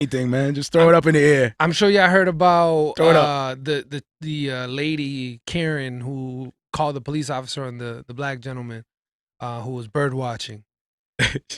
Anything, man. Just throw it up in the air. I'm sure y'all heard about Throw it up. the lady Karen who called the police officer on the black gentleman who was bird watching,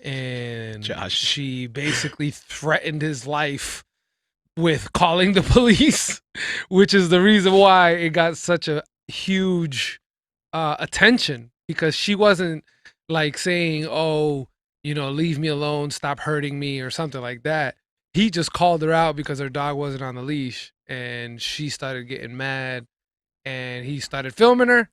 and Josh. she basically threatened his life with calling the police, which is the reason why it got such a huge attention, because she wasn't like saying, "Oh, leave me alone, stop hurting me," or something like that. He just called her out because her dog wasn't on the leash, and she started getting mad, and he started filming her.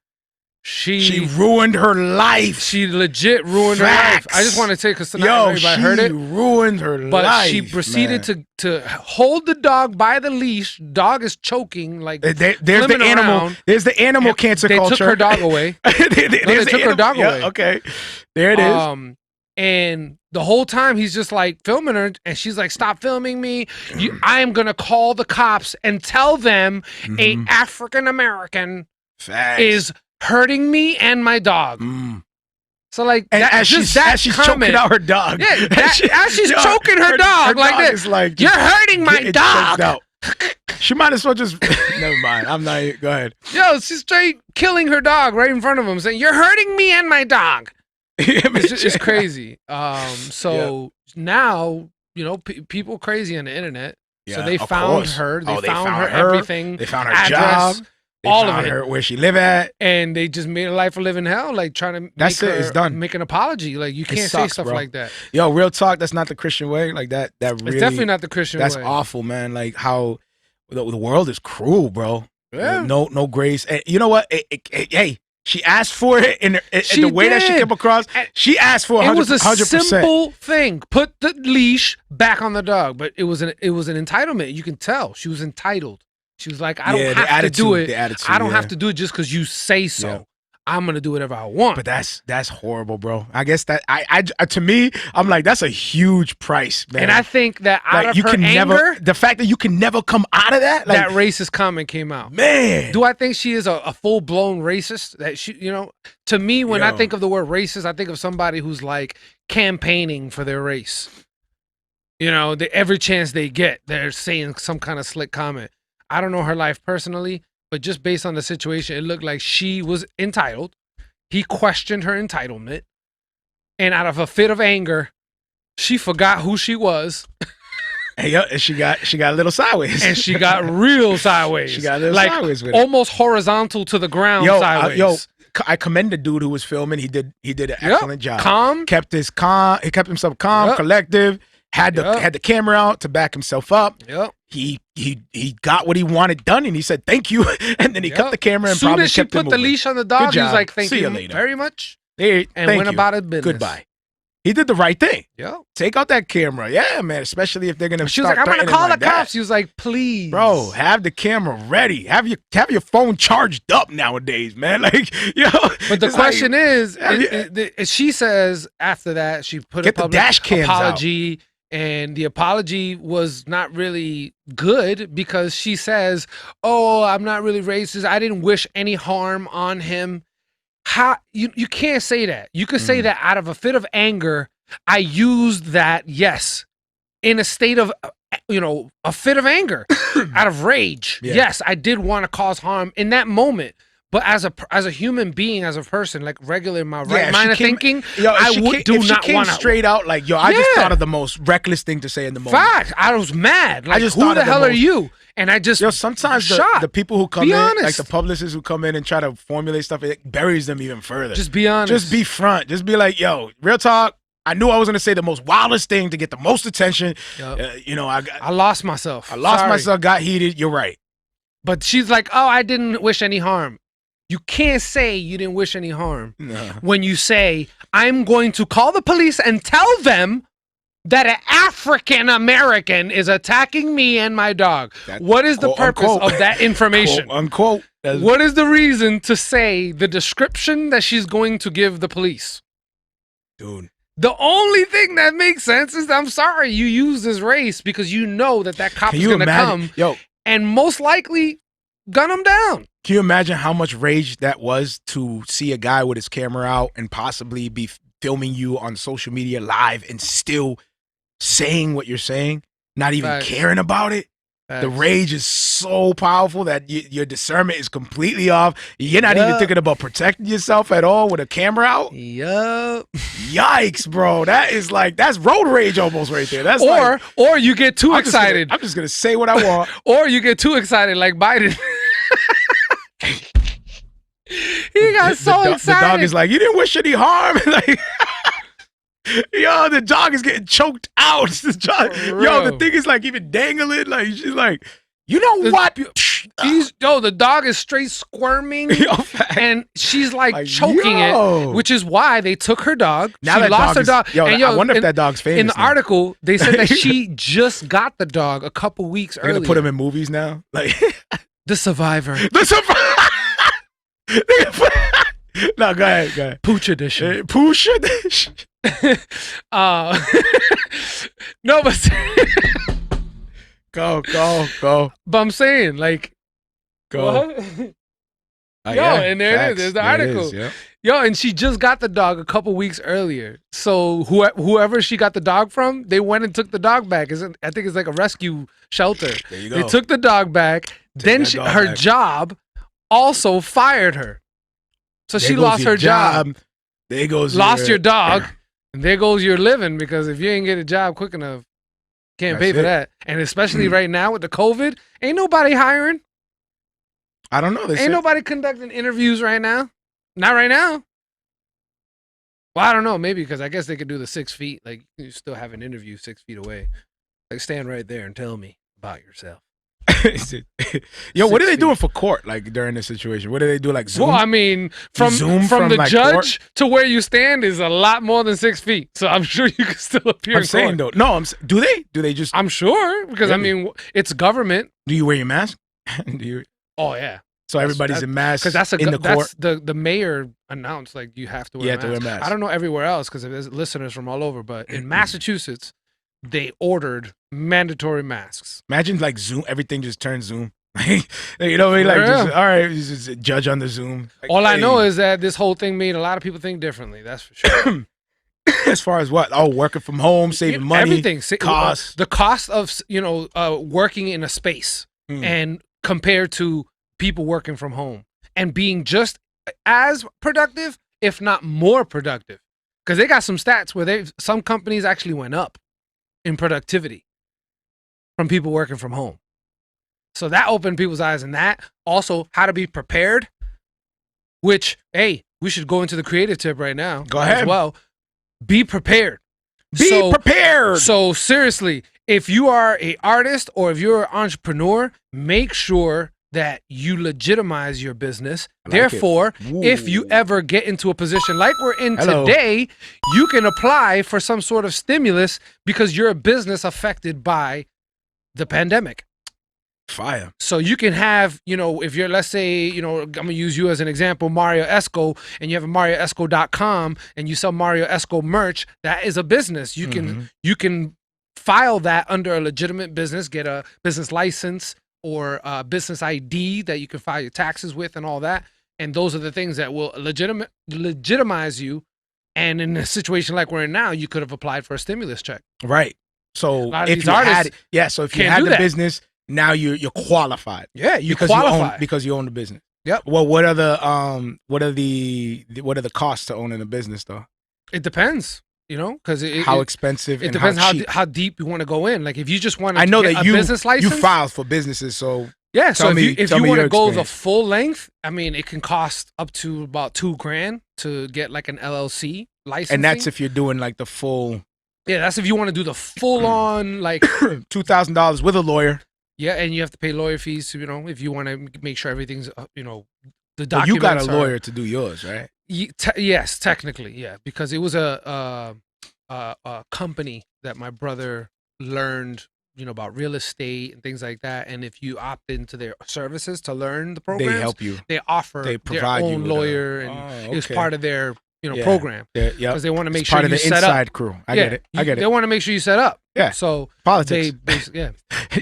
She ruined her life. She legit ruined her life. I just want to say, because not everybody heard it. Ruined her life. But she proceeded to hold the dog by the leash. Dog is choking, like there's the animal. Around. There's the animal cancer culture. They took her dog away. They took her dog away. Okay, there it is. And the whole time he's just like filming her, and she's like, "Stop filming me! I am gonna call the cops and tell them a African American is hurting me and my dog." So like, and as she's choking out her dog, as she's choking her dog like this, like, "You're hurting my dog." She might as well just never mind. I'm not. Go ahead. Yo, she's straight killing her dog right in front of him, saying, "You're hurting me and my dog." It's crazy. So now people crazy on the internet. Yeah, so they found her. They found her everything. They found her address, job. They all found of it. her where she live at, and they just made her life a living hell. Like trying to it's done. Make an apology. Like you can't say stuff like that. Yo, real talk. That's not the Christian way. Like that. That really. It's definitely not the Christian way. That's awful, man. Like how the world is cruel, bro. Yeah. No grace. And you know what? Hey. She asked for it in the way that she came across. She asked for 100%. It was a simple thing. Put the leash back on the dog, but it was an entitlement. You can tell she was entitled. She was like, "I don't have to do it. I don't have to do it just because you say so. Yeah. I'm gonna do whatever I want." But that's horrible, bro. I guess that I to me, I'm like, that's a huge price, man. And I think that out of her anger, the fact that you can never come out of that, like, that racist comment came out. Man, do I think she is a full blown racist? That she, to me, when I think of the word racist, I think of somebody who's like campaigning for their race. Every chance they get, they're saying some kind of slick comment. I don't know her life personally, but just based on the situation, it looked like she was entitled. He questioned her entitlement. And out of a fit of anger, she forgot who she was. And she got a little sideways. And she got real sideways. She got a little sideways with it. Almost horizontal to the ground sideways. I commend the dude who was filming. He did an excellent job. Calm. He kept himself calm, collective. Had the camera out to back himself up. Yep. He got what he wanted done, and he said thank you, and then he cut the camera and probably kept it moving. Soon as she put the leash on the dog, he was like, "Thank you very much," and went about his business. Goodbye. He did the right thing. Yeah. Take out that camera. Yeah, man. Especially if they're gonna. She was like, "I'm gonna call the cops." He was like, "Please, bro, have the camera ready. Have your phone charged up nowadays, man." Like, But the question is, she says after that she put a public apology. Out. And the apology was not really good because she says, "Oh, I'm not really racist. I didn't wish any harm on him." How you can't say that. You could say that out of a fit of anger, I used that, yes, in a state of a fit of anger, out of rage. Yeah. Yes, I did want to cause harm in that moment. But as a human being, as a person, like regular in my right mind of thinking, I would do not want to straight out like, I just thought of the most reckless thing to say in the moment. Fact, I was mad. Like, who the hell are you? And I just sometimes the people who come in, like the publicists who come in and try to formulate stuff, it buries them even further. Just be honest. Just be front. Just be like, yo, real talk. I knew I was gonna say the most wildest thing to get the most attention. Yep. I lost myself. Got heated. You're right. But she's like, "Oh, I didn't wish any harm." You can't say you didn't wish any harm when you say, "I'm going to call the police and tell them that an African American is attacking me and my dog." What is the purpose of that information? Quote, unquote. What is the reason to say the description that she's going to give the police? Dude. The only thing that makes sense is, I'm sorry, you use this race because you know that cop is going to come and most likely gun him down. Can you imagine how much rage that was to see a guy with his camera out and possibly be filming you on social media live and still saying what you're saying? not even caring about it. The rage is so powerful that your discernment is completely off. You're not even thinking about protecting yourself at all with a camera out. Yup. Yikes, bro. That's road rage almost right there. That's or you get too excited. I'm just gonna say what I want. Or you get too excited like Biden. He got so excited. The dog is like, you didn't wish any harm. Like, yo, the dog is getting choked out. The thing is like even dangling. Like she's like, you know what? The dog is straight squirming, and she's like choking it, which is why they took her dog. Now she lost her dog. I wonder if that dog's famous. In the article, they said that she just got the dog a couple weeks earlier. They're gonna put him in movies now, like The Survivor. The Survivor. No, go ahead. Pooch edition. Pooch edition. No, but go. But I'm saying, like, go. And there it is. There's the article. Yo, and she just got the dog a couple weeks earlier. So whoever she got the dog from, they went and took the dog back. I think it's like a rescue shelter. There you go. They took the dog back. Then her job also fired her. So she lost her job. There goes your dog. And there goes your living, because if you ain't get a job quick enough, can't pay for that. And especially right now with the COVID, ain't nobody hiring. I don't know. Ain't nobody conducting interviews right now. Not right now. Well, I don't know. Maybe because I guess they could do the 6 feet. Like, you still have an interview 6 feet away. Like, stand right there and tell me about yourself. Yo, what are they doing for court, like, during this situation? What do they do, like, Zoom? Well, I mean, from the like, judge to where you stand is a lot more than 6 feet. So I'm sure you can still appear in court. Though. No, do they? Do they just... I'm sure, because, really? I mean, it's government. Do you wear your mask? Oh, yeah. So everybody's in masks because in the court? That's the mayor announced, like, you have to wear masks. I don't know everywhere else, because there's listeners from all over, but in Massachusetts, they ordered mandatory masks. Imagine, like, Zoom, everything just turns Zoom. You know what I mean? Like, just, all right, just judge on the Zoom. Like, all I know is that this whole thing made a lot of people think differently. That's for sure. As far as what? Oh, working from home, saving money, everything. Cost. The cost of, working in a space and compared to people working from home and being just as productive, if not more productive. Because they got some stats where some companies actually went up in productivity from people working from home. So that opened people's eyes, and that also how to be prepared, which, hey, we should go into the creative tip right now. Go ahead. As well. Be prepared. Be prepared. So seriously, if you are an artist or if you're an entrepreneur, make sure that you legitimize your business. Therefore, if you ever get into a position like we're in today, you can apply for some sort of stimulus because you're a business affected by the pandemic. Fire. So you can have, if you're, let's say, I'm going to use you as an example, Marrio Esco, and you have a MarrioEsco.com and you sell Marrio Esco merch, that is a business. You can file that under a legitimate business, get a business license or a business ID that you can file your taxes with and all that. And those are the things that will legitimize you. And in a situation like we're in now, you could have applied for a stimulus check. Right. So if you had the business, now you're qualified. Yeah, you qualify because you own the business. Yep. Well, what are the costs to owning a business though? It depends. Because how expensive. It depends how deep you want to go in. Like if you just want to, I know that you business license, you filed for businesses, so yeah. So if you want to go the full length, I mean, it can cost up to about $2,000 to get like an LLC license. And that's if you're doing like the full. Yeah, that's if you want to do the full on like $2,000 with a lawyer. Yeah, and you have to pay lawyer fees. If you want to make sure everything's the documents. Well, you got a lawyer to do yours, right? Yes, technically, yeah, because it was a company that my brother learned, about real estate and things like that. And if you opt into their services to learn the programs, they help you. They provide their own lawyer, and it's part of their program. Yeah, because they want to make sure you set up. Part of the inside crew. I get it. They want to make sure you set up. Yeah. So politics. But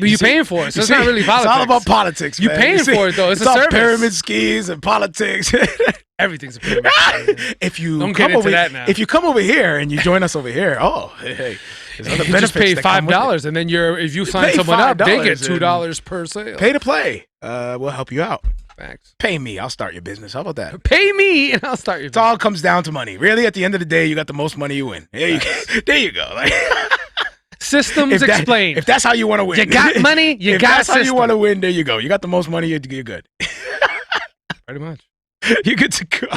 you're paying for it, so it's not really politics. It's all about politics. You're paying for it though. It's a service. Pyramid schemes and politics. Everything's a pyramid. If you don't get into that now. If you come over here and you join us over here, hey. You just pay $5, and then if you sign someone up, they get $2 per sale. Pay to play. We'll help you out. Facts. Pay me. I'll start your business. How about that? Pay me, and I'll start your business. It all comes down to money. Really, at the end of the day, you got the most money, you win. There you go. Like, systems explained. If that's how you want to win. You got money, you got that's how you want to win, there you go. You got the most money, you're good. Pretty much. You're good to go.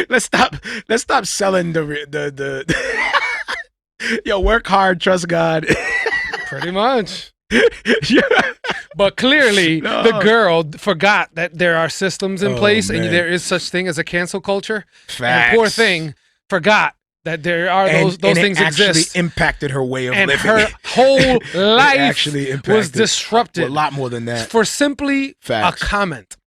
Let's stop selling the yo, work hard, trust God. Pretty much. Yeah. But clearly, the girl forgot that there are systems in place, and there is such thing as a cancel culture. Facts. And poor thing forgot that there are those things exist. Impacted her way of living. And her whole life was disrupted. A lot more than that. For simply a comment.